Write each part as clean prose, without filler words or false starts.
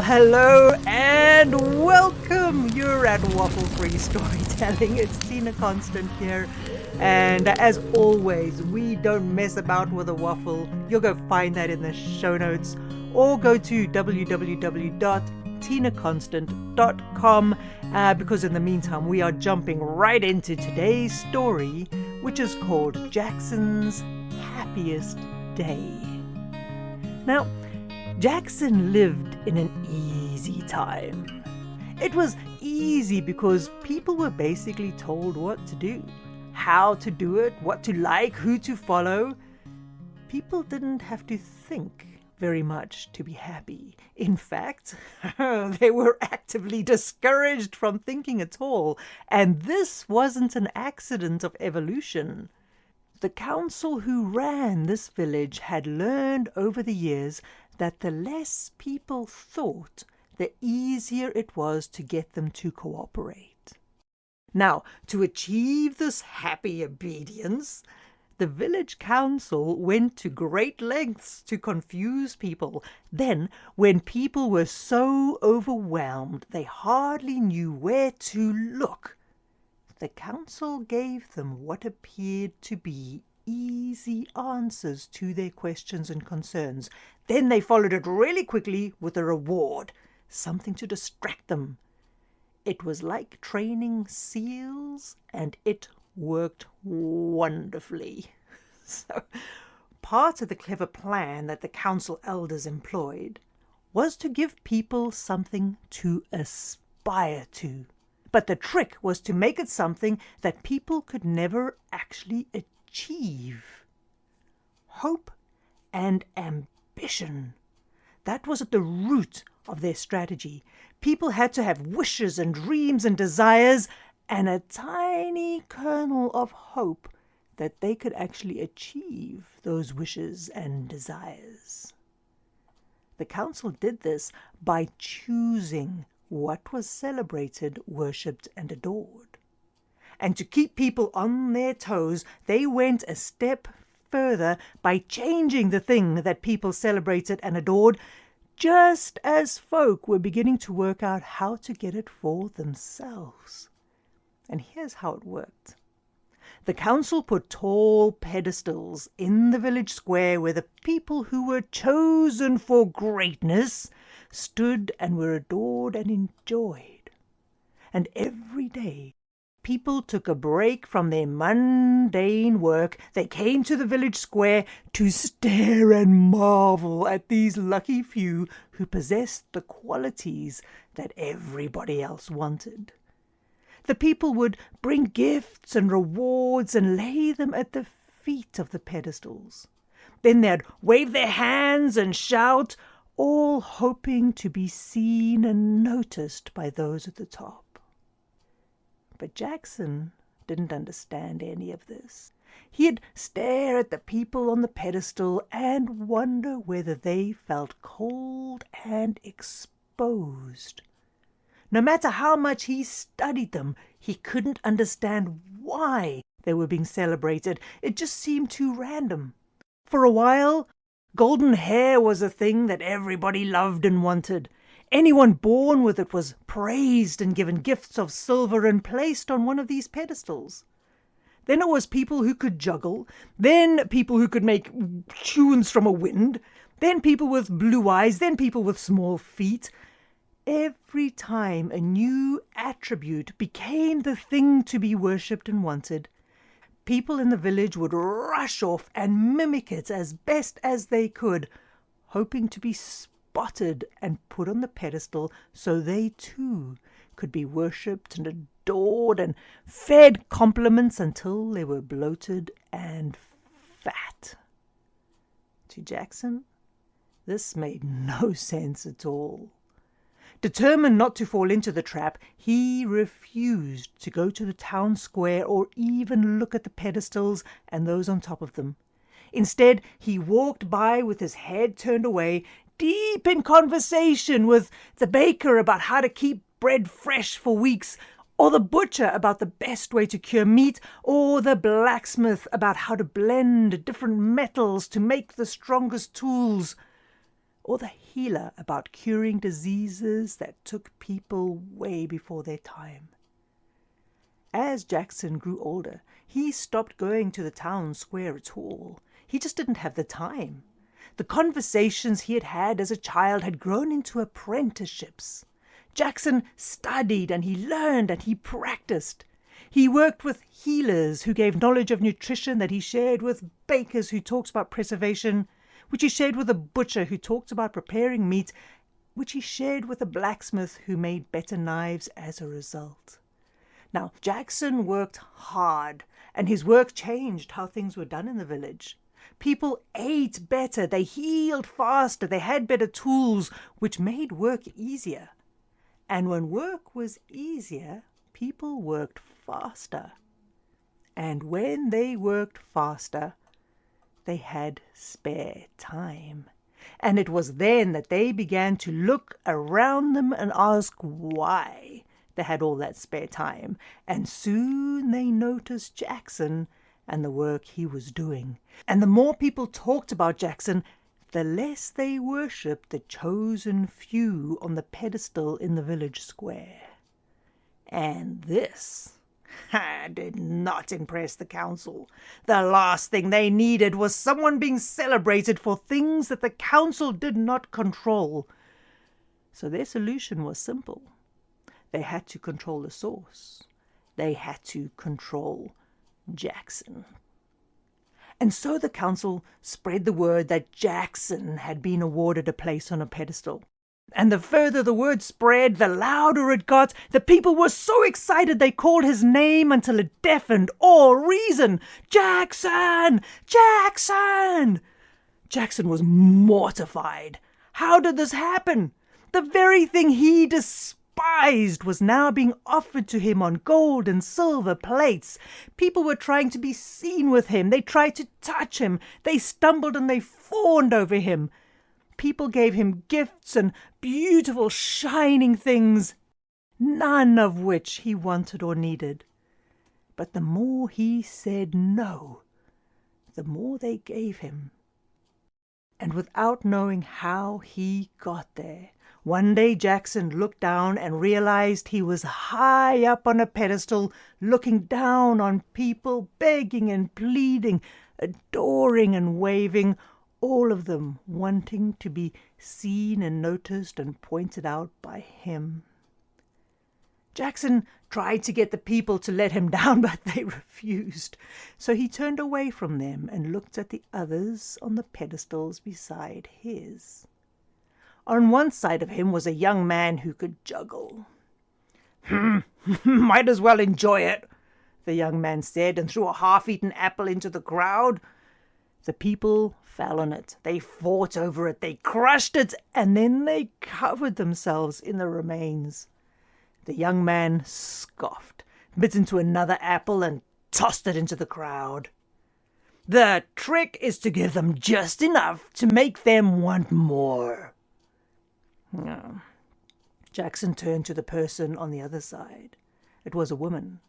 Well, hello and welcome. You're at Waffle-Free Storytelling. It's Tina Konstant here. And as always, we don't mess about with a waffle. You'll go find that in the show notes or go to www.tinakonstant.com because in the meantime, we are jumping right into today's story, which is called Jackson's Happiest Day. Now, Jackson lived in an easy time. It was easy because people were basically told what to do, how to do it, what to like, who to follow. People didn't have to think very much to be happy. In fact, they were actively discouraged from thinking at all, and this wasn't an accident of evolution. The council who ran this village had learned over the years that the less people thought, the easier it was to get them to cooperate. Now, to achieve this happy obedience, the village council went to great lengths to confuse people. Then, when people were so overwhelmed they hardly knew where to look, the council gave them what appeared to be easy answers to their questions and concerns. Then they followed it really quickly with a reward, something to distract them. It was like training seals, and it worked wonderfully. So, part of the clever plan that the council elders employed was to give people something to aspire to. But the trick was to make it something that people could never actually achieve. Hope and ambition. That was at the root of their strategy. People had to have wishes and dreams and desires and a tiny kernel of hope that they could actually achieve those wishes and desires. The council did this by choosing what was celebrated, worshipped, and adored. And to keep people on their toes, they went a step further by changing the thing that people celebrated and adored, just as folk were beginning to work out how to get it for themselves. And here's how it worked. The council put tall pedestals in the village square where the people who were chosen for greatness stood and were adored and enjoyed. And every day, people took a break from their mundane work. They came to the village square to stare and marvel at these lucky few who possessed the qualities that everybody else wanted. The people would bring gifts and rewards and lay them at the feet of the pedestals. Then they'd wave their hands and shout, all hoping to be seen and noticed by those at the top. But Jackson didn't understand any of this. He'd stare at the people on the pedestal and wonder whether they felt cold and exposed. No matter how much he studied them, he couldn't understand why they were being celebrated. It just seemed too random. For a while, golden hair was a thing that everybody loved and wanted. Anyone born with it was praised and given gifts of silver and placed on one of these pedestals. Then it was people who could juggle, then people who could make tunes from a wind, then people with blue eyes, then people with small feet. Every time a new attribute became the thing to be worshipped and wanted, people in the village would rush off and mimic it as best as they could, hoping to be spotted and put on the pedestal so they too could be worshipped and adored and fed compliments until they were bloated and fat. To Jackson, this made no sense at all. Determined not to fall into the trap, he refused to go to the town square or even look at the pedestals and those on top of them. Instead, he walked by with his head turned away, deep in conversation with the baker about how to keep bread fresh for weeks, or the butcher about the best way to cure meat, or the blacksmith about how to blend different metals to make the strongest tools. or the healer about curing diseases that took people way before their time. As Jackson grew older, he stopped going to the town square at all. He just didn't have the time. The conversations he had had as a child had grown into apprenticeships. Jackson studied and he learned and he practiced. He worked with healers who gave knowledge of nutrition that he shared with bakers who talked about preservation, which he shared with a butcher who talked about preparing meat, which he shared with a blacksmith who made better knives as a result. Now, Jackson worked hard, and his work changed how things were done in the village. People ate better, they healed faster, they had better tools, which made work easier. And when work was easier, people worked faster. And when they worked faster, they had spare time. And it was then that they began to look around them and ask why they had all that spare time. And soon they noticed Jackson and the work he was doing. And the more people talked about Jackson, the less they worshipped the chosen few on the pedestal in the village square. And this did not impress the council. The last thing they needed was someone being celebrated for things that the council did not control. So their solution was simple. They had to control the source. They had to control Jackson. And so the council spread the word that Jackson had been awarded a place on a pedestal. And the further the word spread, the louder it got. The people were so excited they called his name until it deafened all reason. Jackson! Jackson! Jackson was mortified. How did this happen? The very thing he despised was now being offered to him on gold and silver plates. People were trying to be seen with him. They tried to touch him. They stumbled and they fawned over him. People gave him gifts and beautiful shining things, none of which he wanted or needed. But the more he said no, the more they gave him. And without knowing how he got there, one day Jackson looked down and realized he was high up on a pedestal, looking down on people, begging and pleading, adoring and waving, all of them wanting to be seen and noticed and pointed out by him. Jackson tried to get the people to let him down, but they refused. So he turned away from them and looked at the others on the pedestals beside his. On one side of him was a young man who could juggle. Might as well enjoy it, the young man said, and threw a half-eaten apple into the crowd. The people fell on it. They fought over it. They crushed it, and then they covered themselves in the remains. The young man scoffed, bit into another apple, and tossed it into the crowd. The trick is to give them just enough to make them want more. Jackson turned to the person on the other side. It was a woman,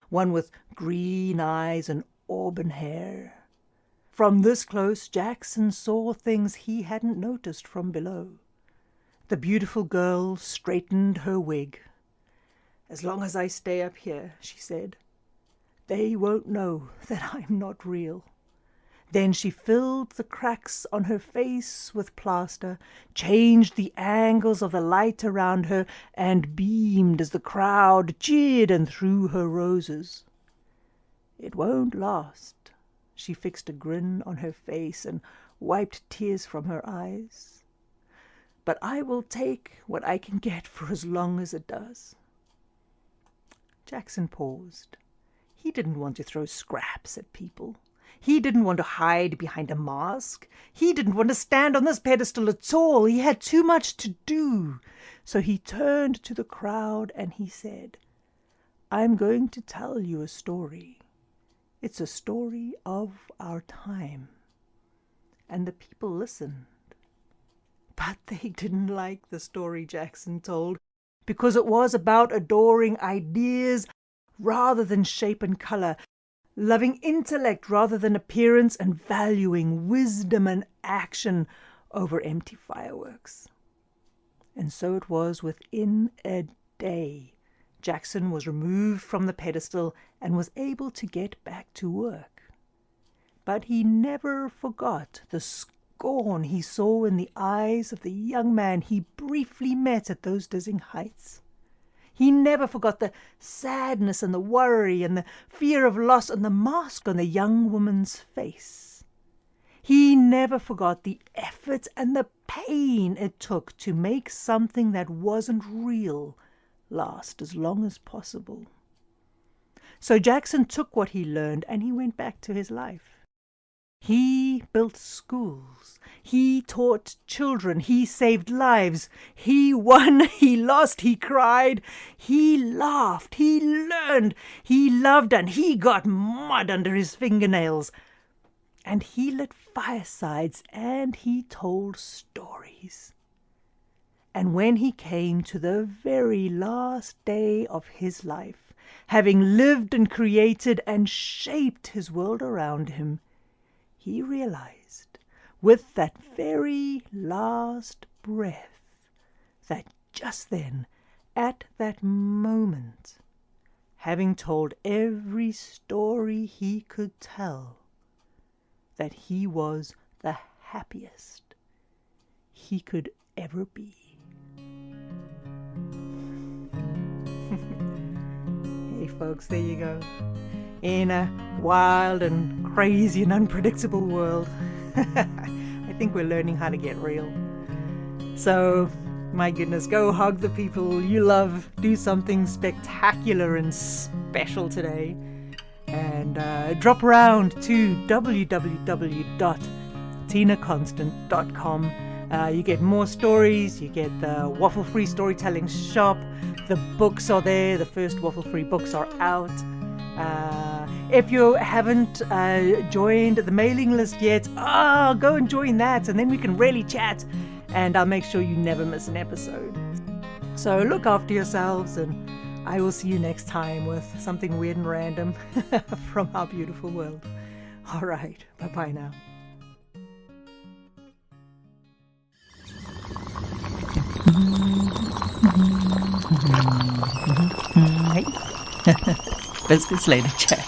one with green eyes and auburn hair. From this close, Jackson saw things he hadn't noticed from below. The beautiful girl straightened her wig. "As long as I stay up here," she said, "they won't know that I'm not real." Then she filled the cracks on her face with plaster, changed the angles of the light around her, and beamed as the crowd cheered and threw her roses. "It won't last." She fixed a grin on her face and wiped tears from her eyes. "But I will take what I can get for as long as it does." Jackson paused. He didn't want to throw scraps at people. He didn't want to hide behind a mask. He didn't want to stand on this pedestal at all. He had too much to do. So he turned to the crowd and he said, "I'm going to tell you a story. It's a story of our time." And the people listened. But they didn't like the story Jackson told, because it was about adoring ideas rather than shape and color, loving intellect rather than appearance, and valuing wisdom and action over empty fireworks. And so it was within a day. Jackson was removed from the pedestal and was able to get back to work. But he never forgot the scorn he saw in the eyes of the young man he briefly met at those dizzying heights. He never forgot the sadness and the worry and the fear of loss on the mask on the young woman's face. He never forgot the effort and the pain it took to make something that wasn't real last as long as possible. So Jackson took what he learned and he went back to his life. He built schools, he taught children, he saved lives, he won, he lost, he cried, he laughed, he learned, he loved, and he got mud under his fingernails. And he lit firesides and he told stories. And when he came to the very last day of his life, having lived and created and shaped his world around him, he realized with that very last breath that just then, at that moment, having told every story he could tell, that he was the happiest he could ever be. Hey folks, there you go. In a wild and crazy and unpredictable world, I think we're learning how to get real. So, my goodness, go hug the people you love, do something spectacular and special today, and drop around to www.tinakonstant.com. You get more stories, you get the Waffle-Free Storytelling shop, the books are there, the first Waffle-Free books are out. If you haven't joined the mailing list yet, go and join that, and then we can really chat, and I'll make sure you never miss an episode. So look after yourselves, and I will see you next time with something weird and random from our beautiful world. All right, bye-bye now. Hey. Biscuits later, Jack.